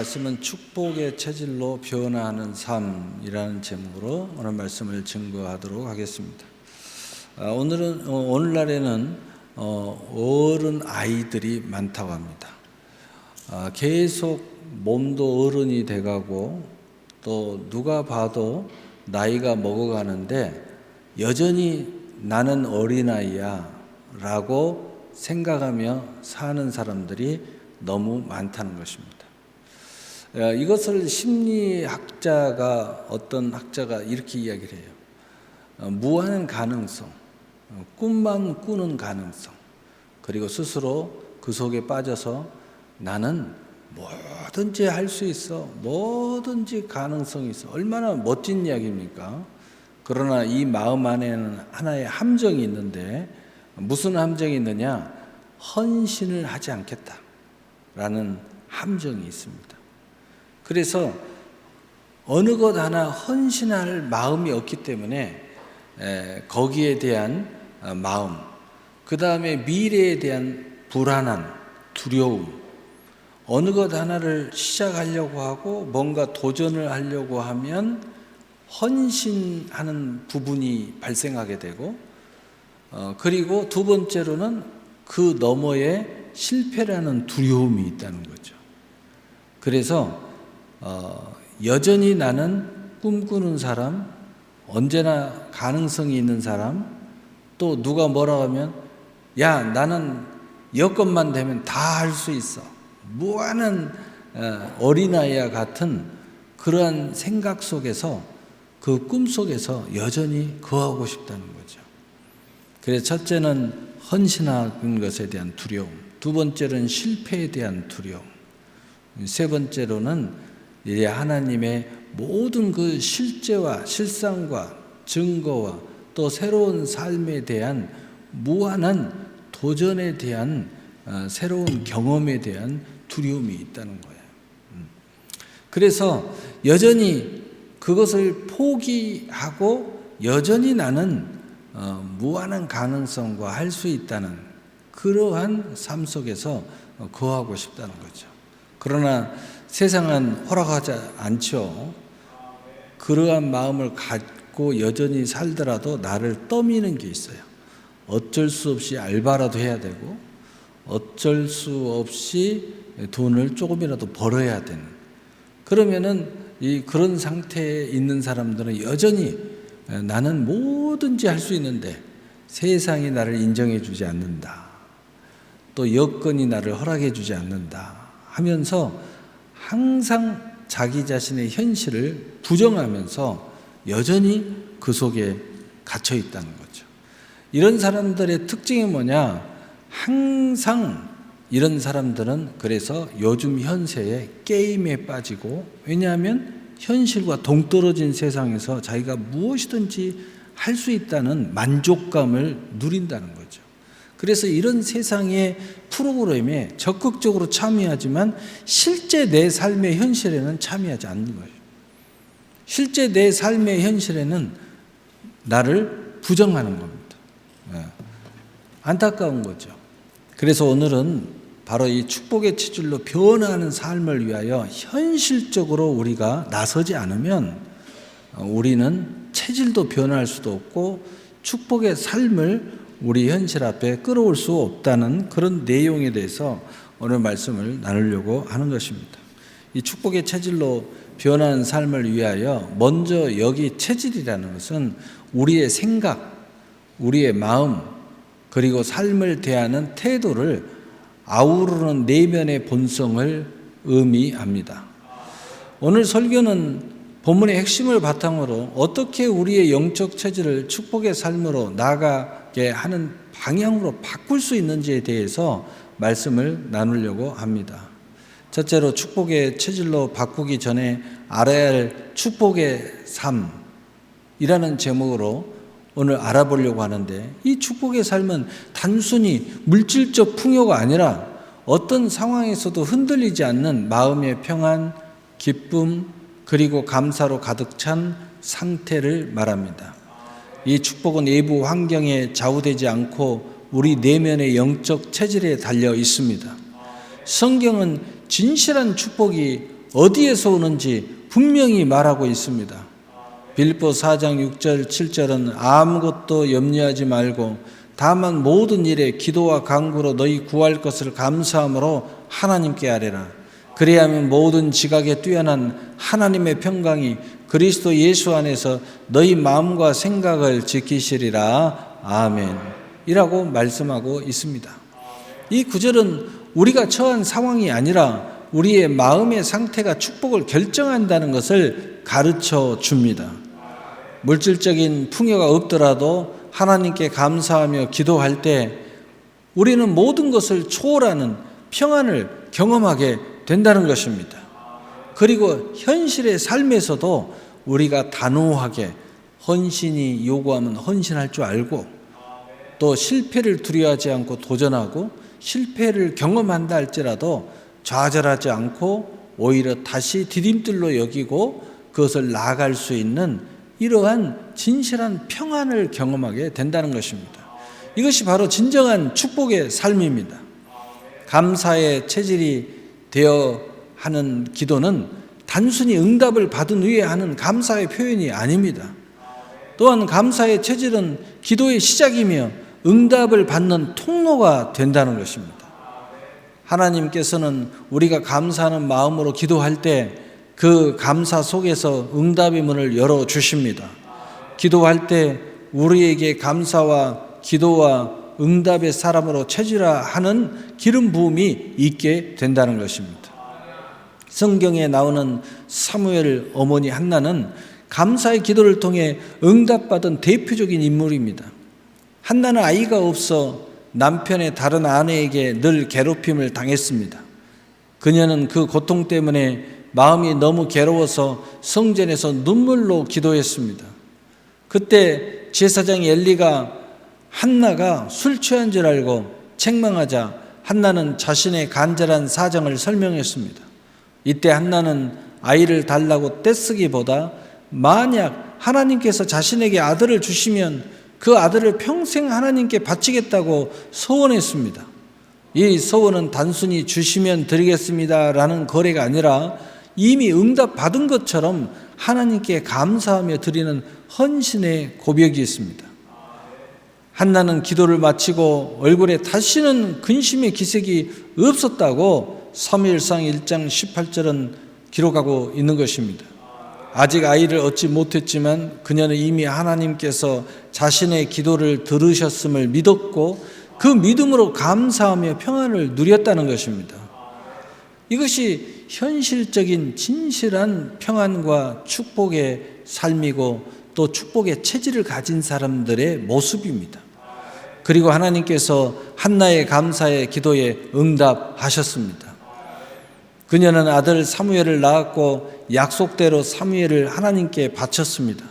말씀은 축복의 체질로 변화하는 삶이라는 제목으로 오늘 말씀을 증거하도록 하겠습니다. 오늘날에는 어른 아이들이 많다고 합니다. 계속 몸도 어른이 돼가고 또 누가 봐도 나이가 먹어가는데 여전히 나는 어린아이야 라고 생각하며 사는 사람들이 너무 많다는 것입니다. 이것을 심리학자가 어떤 학자가 이렇게 이야기를 해요. 무한 가능성, 꿈만 꾸는 가능성, 그리고 스스로 그 속에 빠져서 나는 뭐든지 할 수 있어, 뭐든지 가능성이 있어. 얼마나 멋진 이야기입니까? 그러나 이 마음 안에는 하나의 함정이 있는데 무슨 함정이 있느냐? 헌신을 하지 않겠다라는 함정이 있습니다. 그래서 어느 것 하나 헌신할 마음이 없기 때문에 거기에 대한 마음, 그 다음에 미래에 대한 불안한 두려움, 어느 것 하나를 시작하려고 하고 뭔가 도전을 하려고 하면 헌신하는 부분이 발생하게 되고, 그리고 두 번째로는 그 너머에 실패라는 두려움이 있다는 거죠. 그래서 여전히 나는 꿈꾸는 사람, 언제나 가능성이 있는 사람, 또 누가 뭐라고 하면 야 나는 여건만 되면 다 할 수 있어, 무한한 어린아이와 같은 그러한 생각 속에서, 그 꿈 속에서 여전히 거하고 싶다는 거죠. 그래서 첫째는 헌신하는 것에 대한 두려움, 두 번째는 실패에 대한 두려움, 세 번째로는 이제 하나님의 모든 그 실제와 실상과 증거와 또 새로운 삶에 대한 무한한 도전에 대한 새로운 경험에 대한 두려움이 있다는 거예요. 그래서 여전히 그것을 포기하고 여전히 나는 무한한 가능성과 할 수 있다는 그러한 삶 속에서 거하고 싶다는 거죠. 그러나 세상은 허락하지 않죠. 그러한 마음을 갖고 여전히 살더라도 나를 떠미는 게 있어요. 어쩔 수 없이 알바라도 해야 되고, 어쩔 수 없이 돈을 조금이라도 벌어야 되는. 그러면은 그런 상태에 있는 사람들은 여전히 나는 뭐든지 할 수 있는데 세상이 나를 인정해 주지 않는다, 또 여건이 나를 허락해 주지 않는다 하면서 항상 자기 자신의 현실을 부정하면서 여전히 그 속에 갇혀 있다는 거죠. 이런 사람들의 특징이 뭐냐? 항상 이런 사람들은 그래서 요즘 현세에 게임에 빠지고, 왜냐하면 현실과 동떨어진 세상에서 자기가 무엇이든지 할 수 있다는 만족감을 누린다는 거죠. 그래서 이런 세상의 프로그램에 적극적으로 참여하지만 실제 내 삶의 현실에는 참여하지 않는 거예요. 실제 내 삶의 현실에는 나를 부정하는 겁니다. 안타까운 거죠. 그래서 오늘은 바로 이 축복의 체질로 변화하는 삶을 위하여 현실적으로 우리가 나서지 않으면 우리는 체질도 변화할 수도 없고 축복의 삶을 우리 현실 앞에 끌어올 수 없다는 그런 내용에 대해서 오늘 말씀을 나누려고 하는 것입니다. 이 축복의 체질로 변하는 삶을 위하여 먼저 여기 체질이라는 것은 우리의 생각, 우리의 마음, 그리고 삶을 대하는 태도를 아우르는 내면의 본성을 의미합니다. 오늘 설교는 본문의 핵심을 바탕으로 어떻게 우리의 영적 체질을 축복의 삶으로 나아가게 하는 방향으로 바꿀 수 있는지에 대해서 말씀을 나누려고 합니다. 첫째로 축복의 체질로 바꾸기 전에 알아야 할 축복의 삶이라는 제목으로 오늘 알아보려고 하는데, 이 축복의 삶은 단순히 물질적 풍요가 아니라 어떤 상황에서도 흔들리지 않는 마음의 평안, 기쁨, 그리고 감사로 가득 찬 상태를 말합니다. 이 축복은 외부 환경에 좌우되지 않고 우리 내면의 영적 체질에 달려 있습니다. 성경은 진실한 축복이 어디에서 오는지 분명히 말하고 있습니다. 빌립보 4장 6절 7절은 아무것도 염려하지 말고 다만 모든 일에 기도와 간구로 너희 구할 것을 감사함으로 하나님께 아뢰라. 그리하면 모든 지각에 뛰어난 하나님의 평강이 그리스도 예수 안에서 너희 마음과 생각을 지키시리라. 아멘. 이라고 말씀하고 있습니다. 이 구절은 우리가 처한 상황이 아니라 우리의 마음의 상태가 축복을 결정한다는 것을 가르쳐 줍니다. 물질적인 풍요가 없더라도 하나님께 감사하며 기도할 때 우리는 모든 것을 초월하는 평안을 경험하게 된다는 것입니다. 그리고 현실의 삶에서도 우리가 단호하게 헌신이 요구하면 헌신할 줄 알고 또 실패를 두려워하지 않고 도전하고 실패를 경험한다 할지라도 좌절하지 않고 오히려 다시 디딤돌로 여기고 그것을 나아갈 수 있는 이러한 진실한 평안을 경험하게 된다는 것입니다. 이것이 바로 진정한 축복의 삶입니다. 감사의 체질이 되어 하는 기도는 단순히 응답을 받은 후에 하는 감사의 표현이 아닙니다. 또한 감사의 체질은 기도의 시작이며 응답을 받는 통로가 된다는 것입니다. 하나님께서는 우리가 감사하는 마음으로 기도할 때 그 감사 속에서 응답의 문을 열어주십니다. 기도할 때 우리에게 감사와 기도와 응답의 사람으로 체질화하는 기름 부음이 있게 된다는 것입니다. 성경에 나오는 사무엘 어머니 한나는 감사의 기도를 통해 응답받은 대표적인 인물입니다. 한나는 아이가 없어 남편의 다른 아내에게 늘 괴롭힘을 당했습니다. 그녀는 그 고통 때문에 마음이 너무 괴로워서 성전에서 눈물로 기도했습니다. 그때 제사장 엘리가 한나가 술 취한 줄 알고 책망하자 한나는 자신의 간절한 사정을 설명했습니다. 이때 한나는 아이를 달라고 떼쓰기보다 만약 하나님께서 자신에게 아들을 주시면 그 아들을 평생 하나님께 바치겠다고 소원했습니다. 이 소원은 단순히 주시면 드리겠습니다라는 거래가 아니라 이미 응답받은 것처럼 하나님께 감사하며 드리는 헌신의 고백이 있습니다. 한나는 기도를 마치고 얼굴에 다시는 근심의 기색이 없었다고 사무엘상 1장 18절은 기록하고 있는 것입니다. 아직 아이를 얻지 못했지만 그녀는 이미 하나님께서 자신의 기도를 들으셨음을 믿었고 그 믿음으로 감사하며 평안을 누렸다는 것입니다. 이것이 현실적인 진실한 평안과 축복의 삶이고 또 축복의 체질을 가진 사람들의 모습입니다. 그리고 하나님께서 한나의 감사의 기도에 응답하셨습니다. 그녀는 아들 사무엘을 낳았고 약속대로 사무엘을 하나님께 바쳤습니다.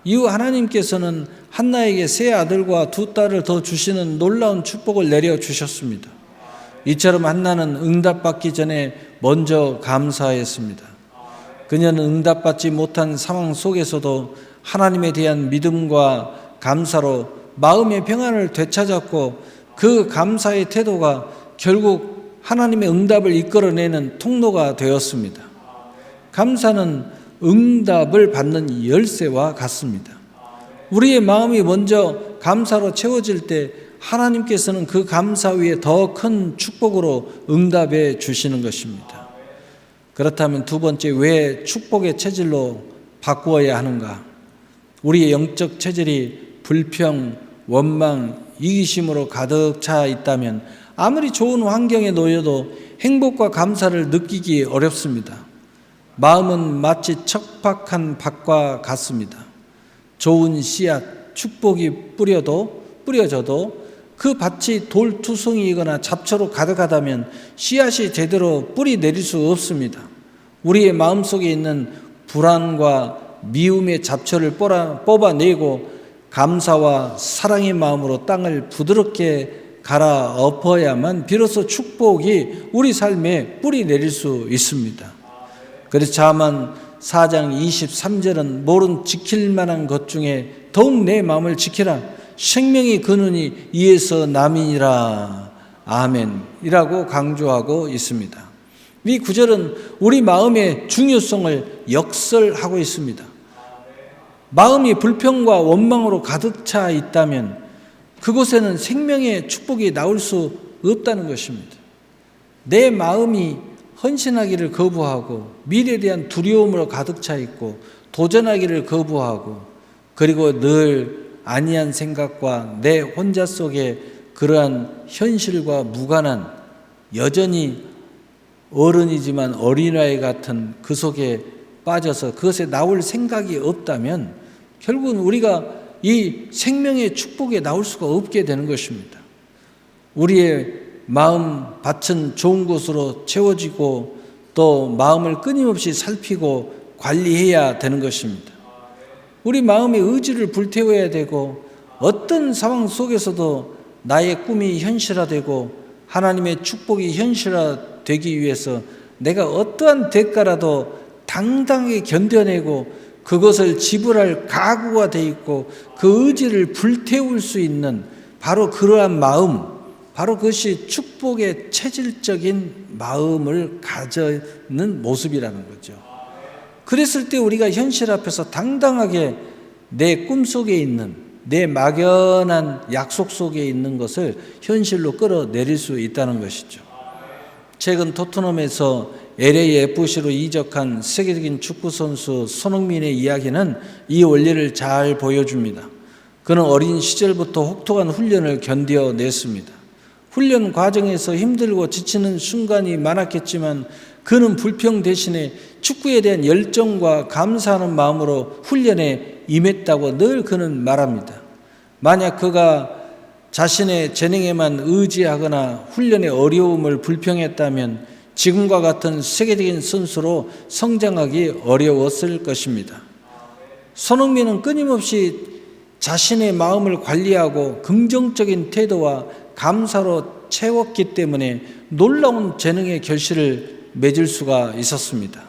이후 하나님께서는 한나에게 세 아들과 두 딸을 더 주시는 놀라운 축복을 내려주셨습니다. 이처럼 한나는 응답받기 전에 먼저 감사했습니다. 그녀는 응답받지 못한 상황 속에서도 하나님에 대한 믿음과 감사로 마음의 평안을 되찾았고 그 감사의 태도가 결국 하나님의 응답을 이끌어내는 통로가 되었습니다. 감사는 응답을 받는 열쇠와 같습니다. 우리의 마음이 먼저 감사로 채워질 때 하나님께서는 그 감사 위에 더 큰 축복으로 응답해 주시는 것입니다. 그렇다면 두 번째, 왜 축복의 체질로 바꾸어야 하는가? 우리의 영적 체질이 불평, 원망, 이기심으로 가득 차 있다면 아무리 좋은 환경에 놓여도 행복과 감사를 느끼기 어렵습니다. 마음은 마치 척박한 밭과 같습니다. 좋은 씨앗, 축복이 뿌려져도 그 밭이 돌투성이거나 잡초로 가득하다면 씨앗이 제대로 뿌리 내릴 수 없습니다. 우리의 마음속에 있는 불안과 미움의 잡초를 뽑아내고 감사와 사랑의 마음으로 땅을 부드럽게 갈아엎어야만 비로소 축복이 우리 삶에 뿌리 내릴 수 있습니다. 그래서 자만 4장 23절은 모른 지킬 만한 것 중에 더욱 내 마음을 지키라. 생명이 그누니 이에서 남이니라. 아멘. 이라고 강조하고 있습니다. 이 구절은 우리 마음의 중요성을 역설하고 있습니다. 마음이 불평과 원망으로 가득 차 있다면 그곳에는 생명의 축복이 나올 수 없다는 것입니다. 내 마음이 헌신하기를 거부하고 미래에 대한 두려움으로 가득 차 있고 도전하기를 거부하고 그리고 늘 안이한 생각과 내 혼자 속에 그러한 현실과 무관한 여전히 어른이지만 어린아이 같은 그 속에 빠져서 그것에 나올 생각이 없다면 결국은 우리가 이 생명의 축복에 나올 수가 없게 되는 것입니다. 우리의 마음 밭은 좋은 곳으로 채워지고 또 마음을 끊임없이 살피고 관리해야 되는 것입니다. 우리 마음의 의지를 불태워야 되고 어떤 상황 속에서도 나의 꿈이 현실화되고 하나님의 축복이 현실화되기 위해서 내가 어떠한 대가라도 당당하게 견뎌내고 그것을 지불할 각오가 돼 있고 그 의지를 불태울 수 있는 바로 그러한 마음, 바로 그것이 축복의 체질적인 마음을 가지는 모습이라는 거죠. 그랬을 때 우리가 현실 앞에서 당당하게 내 꿈속에 있는 내 막연한 약속 속에 있는 것을 현실로 끌어내릴 수 있다는 것이죠. 최근 토트넘에서 LAFC로 이적한 세계적인 축구선수 손흥민의 이야기는 이 원리를 잘 보여줍니다. 그는 어린 시절부터 혹독한 훈련을 견뎌냈습니다. 훈련 과정에서 힘들고 지치는 순간이 많았겠지만 그는 불평 대신에 축구에 대한 열정과 감사하는 마음으로 훈련에 임했다고 늘 그는 말합니다. 만약 그가 자신의 재능에만 의지하거나 훈련의 어려움을 불평했다면 지금과 같은 세계적인 선수로 성장하기 어려웠을 것입니다. 손흥민은 끊임없이 자신의 마음을 관리하고 긍정적인 태도와 감사로 채웠기 때문에 놀라운 재능의 결실을 맺을 수가 있었습니다.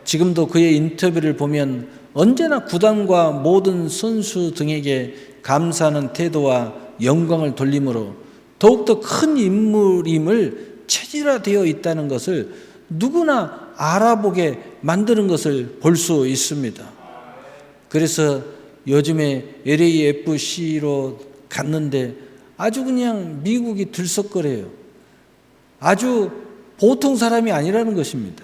지금도 그의 인터뷰를 보면 언제나 구단과 모든 선수 등에게 감사하는 태도와 영광을 돌림으로 더욱더 큰 인물임을 체질화되어 있다는 것을 누구나 알아보게 만드는 것을 볼 수 있습니다. 그래서 요즘에 LAFC로 갔는데 아주 그냥 미국이 들썩거려요. 아주 보통 사람이 아니라는 것입니다.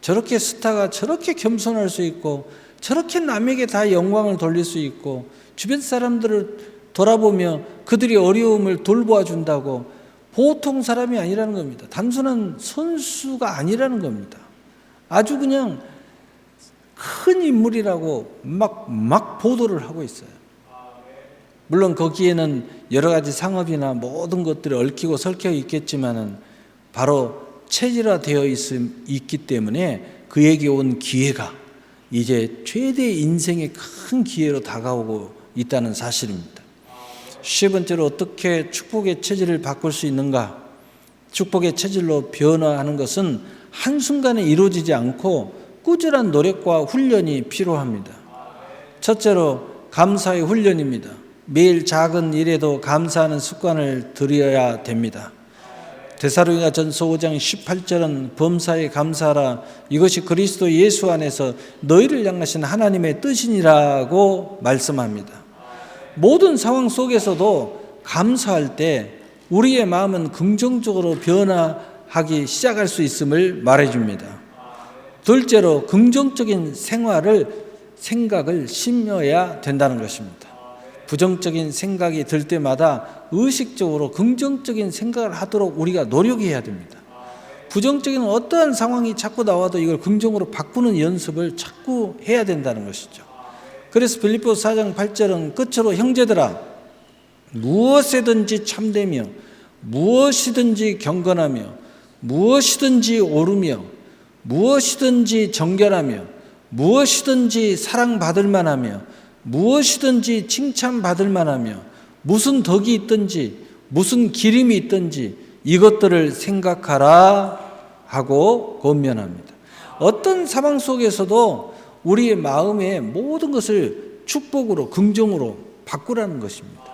저렇게 스타가 저렇게 겸손할 수 있고 저렇게 남에게 다 영광을 돌릴 수 있고 주변 사람들을 돌아보며 그들이 어려움을 돌보아 준다고 보통 사람이 아니라는 겁니다. 단순한 선수가 아니라는 겁니다. 아주 그냥 큰 인물이라고 막 보도를 하고 있어요. 물론 거기에는 여러 가지 상업이나 모든 것들이 얽히고 설켜 있겠지만은 바로 체질화되어 있기 때문에 그에게 온 기회가 이제 최대 인생의 큰 기회로 다가오고 있다는 사실입니다. 세 번째로 어떻게 축복의 체질을 바꿀 수 있는가? 축복의 체질로 변화하는 것은 한순간에 이루어지지 않고 꾸준한 노력과 훈련이 필요합니다. 첫째로 감사의 훈련입니다. 매일 작은 일에도 감사하는 습관을 들여야 됩니다. 데살로니가전서 5장 18절은 범사에 감사하라. 이것이 그리스도 예수 안에서 너희를 향하신 하나님의 뜻이니라고 말씀합니다. 모든 상황 속에서도 감사할 때 우리의 마음은 긍정적으로 변화하기 시작할 수 있음을 말해줍니다. 둘째로 긍정적인 생각을 심어야 된다는 것입니다. 부정적인 생각이 들 때마다 의식적으로 긍정적인 생각을 하도록 우리가 노력해야 됩니다. 부정적인 어떠한 상황이 자꾸 나와도 이걸 긍정으로 바꾸는 연습을 자꾸 해야 된다는 것이죠. 그래서 빌립보서 4장 8절은 끝으로 형제들아 무엇에든지 참되며 무엇이든지 경건하며 무엇이든지 옳으며 무엇이든지 정결하며 무엇이든지 사랑받을 만하며 무엇이든지 칭찬받을 만하며 무슨 덕이 있든지 무슨 기림이 있든지 이것들을 생각하라 하고 권면합니다. 어떤 상황 속에서도 우리의 마음의 모든 것을 축복으로 긍정으로 바꾸라는 것입니다.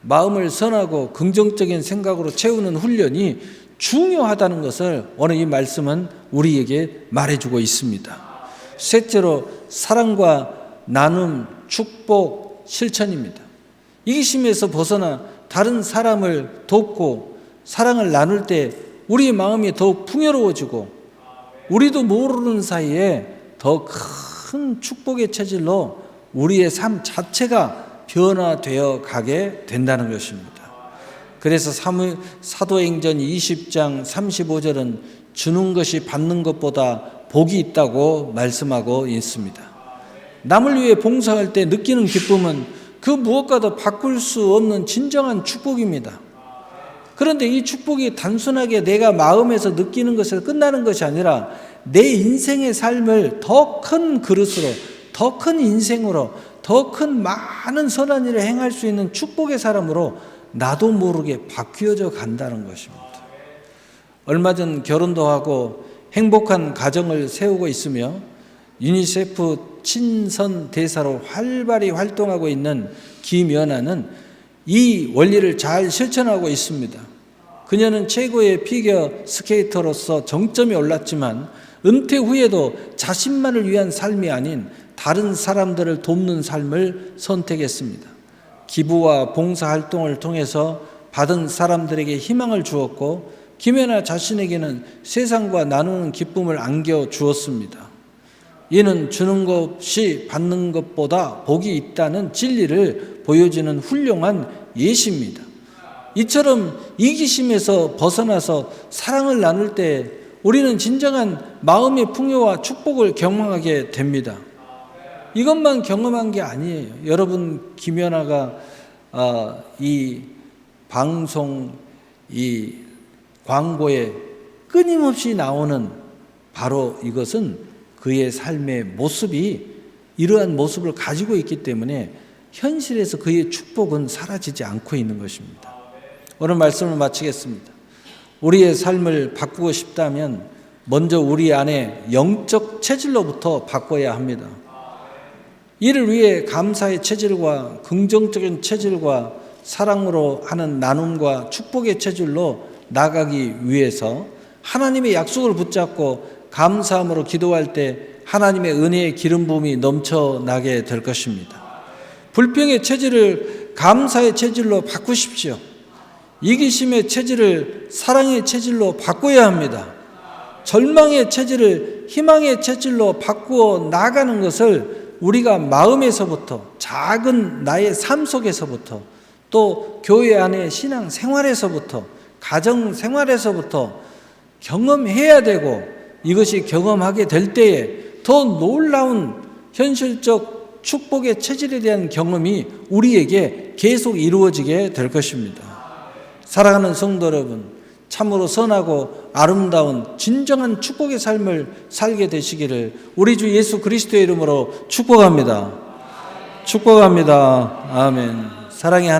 마음을 선하고 긍정적인 생각으로 채우는 훈련이 중요하다는 것을 오늘 이 말씀은 우리에게 말해주고 있습니다. 셋째로 사랑과 나눔, 축복, 실천입니다. 이기심에서 벗어나 다른 사람을 돕고 사랑을 나눌 때 우리의 마음이 더욱 풍요로워지고 우리도 모르는 사이에 더 큰 축복의 체질로 우리의 삶 자체가 변화되어 가게 된다는 것입니다. 그래서 사도행전 20장 35절은 주는 것이 받는 것보다 복이 있다고 말씀하고 있습니다. 남을 위해 봉사할 때 느끼는 기쁨은 그 무엇과도 바꿀 수 없는 진정한 축복입니다. 그런데 이 축복이 단순하게 내가 마음에서 느끼는 것에서 끝나는 것이 아니라 내 인생의 삶을 더 큰 그릇으로, 더 큰 인생으로, 더 큰 많은 선한 일을 행할 수 있는 축복의 사람으로 나도 모르게 바뀌어져 간다는 것입니다. 얼마 전 결혼도 하고 행복한 가정을 세우고 있으며 유니세프 친선 대사로 활발히 활동하고 있는 김연아는 이 원리를 잘 실천하고 있습니다. 그녀는 최고의 피겨 스케이터로서 정점에 올랐지만 은퇴 후에도 자신만을 위한 삶이 아닌 다른 사람들을 돕는 삶을 선택했습니다. 기부와 봉사활동을 통해서 받은 사람들에게 희망을 주었고 김연아 자신에게는 세상과 나누는 기쁨을 안겨주었습니다. 이는 주는 것이 받는 것보다 복이 있다는 진리를 보여주는 훌륭한 예시입니다. 이처럼 이기심에서 벗어나서 사랑을 나눌 때 우리는 진정한 마음의 풍요와 축복을 경험하게 됩니다. 이것만 경험한 게 아니에요. 여러분, 김연아가 이 방송, 이 광고에 끊임없이 나오는 바로 이것은 그의 삶의 모습이 이러한 모습을 가지고 있기 때문에 현실에서 그의 축복은 사라지지 않고 있는 것입니다. 오늘 말씀을 마치겠습니다. 우리의 삶을 바꾸고 싶다면 먼저 우리 안에 영적 체질로부터 바꿔야 합니다. 이를 위해 감사의 체질과 긍정적인 체질과 사랑으로 하는 나눔과 축복의 체질로 나가기 위해서 하나님의 약속을 붙잡고 감사함으로 기도할 때 하나님의 은혜의 기름 부음이 넘쳐나게 될 것입니다. 불평의 체질을 감사의 체질로 바꾸십시오. 이기심의 체질을 사랑의 체질로 바꿔야 합니다. 절망의 체질을 희망의 체질로 바꾸어 나가는 것을 우리가 마음에서부터, 작은 나의 삶 속에서부터, 또 교회 안의 신앙 생활에서부터, 가정 생활에서부터 경험해야 되고, 이것이 경험하게 될 때에 더 놀라운 현실적 축복의 체질에 대한 경험이 우리에게 계속 이루어지게 될 것입니다. 사랑하는 성도 여러분, 참으로 선하고 아름다운 진정한 축복의 삶을 살게 되시기를 우리 주 예수 그리스도의 이름으로 축복합니다. 축복합니다. 아멘. 사랑의